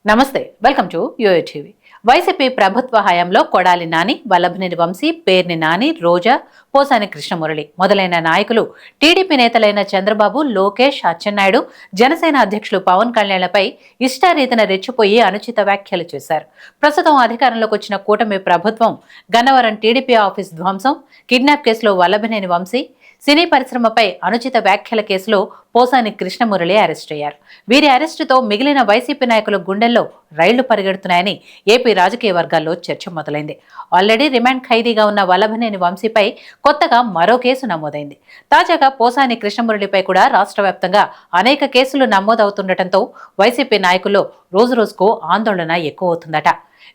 నమస్తే, welcome to YoYo TV. YCP ప్రభుత్వ హయాంలో కొడాలి నాని, వల్లభనేని వంశీ, పేర్ని నాని, రోజా, పోసాని కృష్ణమురళి మొదలైన నాయకులు టీడీపీ నేతలైన చంద్రబాబు, లోకేష్, అచ్చెన్నాయుడు, జనసేన అధ్యక్షులు పవన్ కళ్యాణ్లపై ఇష్టారీతిన రెచ్చిపోయి అనుచిత వ్యాఖ్యలు చేశారు. ప్రస్తుతం అధికారంలోకి వచ్చిన కూటమి ప్రభుత్వం గన్నవరం టీడీపీ ఆఫీస్ ధ్వంసం, కిడ్నాప్ కేసులో వల్లభనేని వంశీ, సినీ పరిశ్రమపై అనుచిత వ్యాఖ్యల కేసులో పోసాని కృష్ణమురళి అరెస్ట్ అయ్యారు. వీరి అరెస్టుతో మిగిలిన వైసీపీ నాయకుల గుండెల్లో రైళ్లు పరిగెడుతున్నాయని ఏపీ రాజకీయ వర్గాల్లో చర్చ మొదలైంది. ఆల్రెడీ రిమాండ్ ఖైదీగా ఉన్న వల్లభనేని వంశీపై కొత్తగా మరో కేసు నమోదైంది. తాజాగా పోసాని కృష్ణమురళిపై కూడా రాష్ట్ర వ్యాప్తంగా అనేక కేసులు నమోదవుతుండటంతో వైసీపీ నాయకుల్లో రోజురోజుకు ఆందోళన ఎక్కువవుతుందట.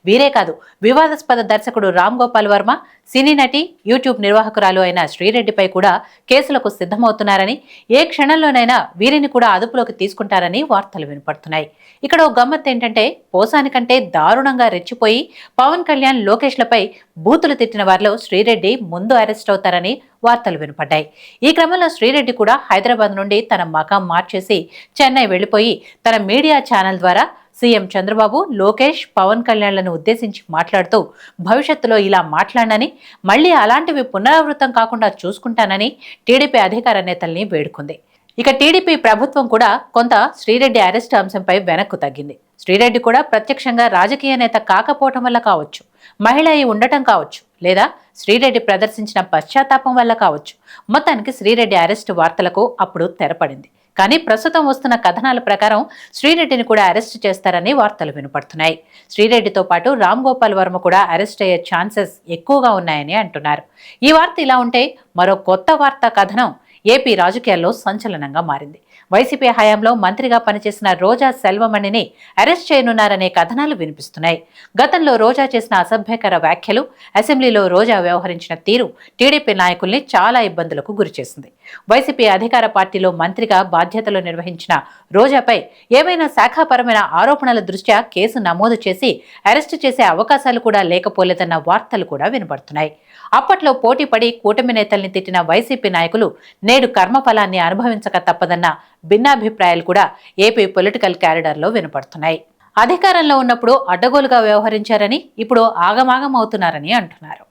వీరే కాదు, వివాదాస్పద దర్శకుడు రామ్ గోపాల్ వర్మ, సినీ నటి, యూట్యూబ్ నిర్వాహకురాలు అయిన శ్రీరెడ్డిపై కూడా కేసులకు సిద్ధమవుతున్నారని, ఏ క్షణంలోనైనా వీరిని కూడా అదుపులోకి తీసుకుంటారని వార్తలు వినపడుతున్నాయి. ఇక్కడ ఓ గమ్మత్ ఏంటంటే, పోసాని కంటే దారుణంగా రెచ్చిపోయి పవన్ కళ్యాణ్, లోకేష్లపై బూతులు తిట్టిన వారిలో శ్రీరెడ్డి ముందు అరెస్ట్ అవుతారని వార్తలు వినపడ్డాయి. ఈ క్రమంలో శ్రీరెడ్డి కూడా హైదరాబాద్ నుండి తన మకాం మార్చేసి చెన్నై వెళ్లిపోయి తన మీడియా ఛానల్ ద్వారా సీఎం చంద్రబాబు, లోకేష్, పవన్ కళ్యాణ్లను ఉద్దేశించి మాట్లాడుతూ భవిష్యత్తులో ఇలా మాట్లాడనని, మళ్లీ అలాంటివి పునరావృతం కాకుండా చూసుకుంటానని టీడీపీ అధికార నేతల్ని వేడుకుంది. ఇక టీడీపీ ప్రభుత్వం కూడా కొంత శ్రీరెడ్డి అరెస్టు అంశంపై వెనక్కు తగ్గింది. శ్రీరెడ్డి కూడా ప్రత్యక్షంగా రాజకీయ నేత కాకపోవటం వల్ల కావచ్చు, మహిళ అయి ఉండటం కావచ్చు, లేదా శ్రీరెడ్డి ప్రదర్శించిన పశ్చాత్తాపం వల్ల కావచ్చు, మొత్తానికి శ్రీరెడ్డి అరెస్టు వార్తలకు అప్పుడు తెరపడింది. కానీ ప్రస్తుతం వస్తున్న కథనాల ప్రకారం శ్రీరెడ్డిని కూడా అరెస్ట్ చేస్తారని వార్తలు వినపడుతున్నాయి. శ్రీరెడ్డితో పాటు రామ్ గోపాల్ వర్మ కూడా అరెస్ట్ అయ్యే ఛాన్సెస్ ఎక్కువగా ఉన్నాయని అంటున్నారు. ఈ వార్త ఇలా ఉంటే, మరో కొత్త వార్తా కథనం ఏపీ రాజకీయాల్లో సంచలనంగా మారింది. వైసీపీ హయాంలో మంత్రిగా పనిచేసిన రోజా సెల్వమణిని అరెస్ట్ చేయనున్నారనే కథనాలు వినిపిస్తున్నాయి. గతంలో రోజా చేసిన అసభ్యకర వ్యాఖ్యలు, అసెంబ్లీలో రోజా వ్యవహరించిన తీరు టీడీపీ నాయకుల్ని చాలా ఇబ్బందులకు గురిచేసింది. వైసీపీ అధికార పార్టీలో మంత్రిగా బాధ్యతలు నిర్వహించిన రోజాపై ఏవైనా శాఖాపరమైన ఆరోపణల దృష్ట్యా కేసు నమోదు చేసి అరెస్టు చేసే అవకాశాలు కూడా లేకపోలేదన్న వార్తలు కూడా వినపడుతున్నాయి. అప్పట్లో పోటీపడి కూటమి నేతల్ని తిట్టిన వైసీపీ నాయకులు నేడు కర్మఫలాన్ని అనుభవించక తప్పదన్న భిన్నాభిప్రాయాలు కూడా ఏపీ పొలిటికల్ క్యారిడర్లో వినపడుతున్నాయి. అధికారంలో ఉన్నప్పుడు అడ్డగోలుగా వ్యవహరించారని, ఇప్పుడు ఆగమాగం అవుతున్నారని అంటున్నారు.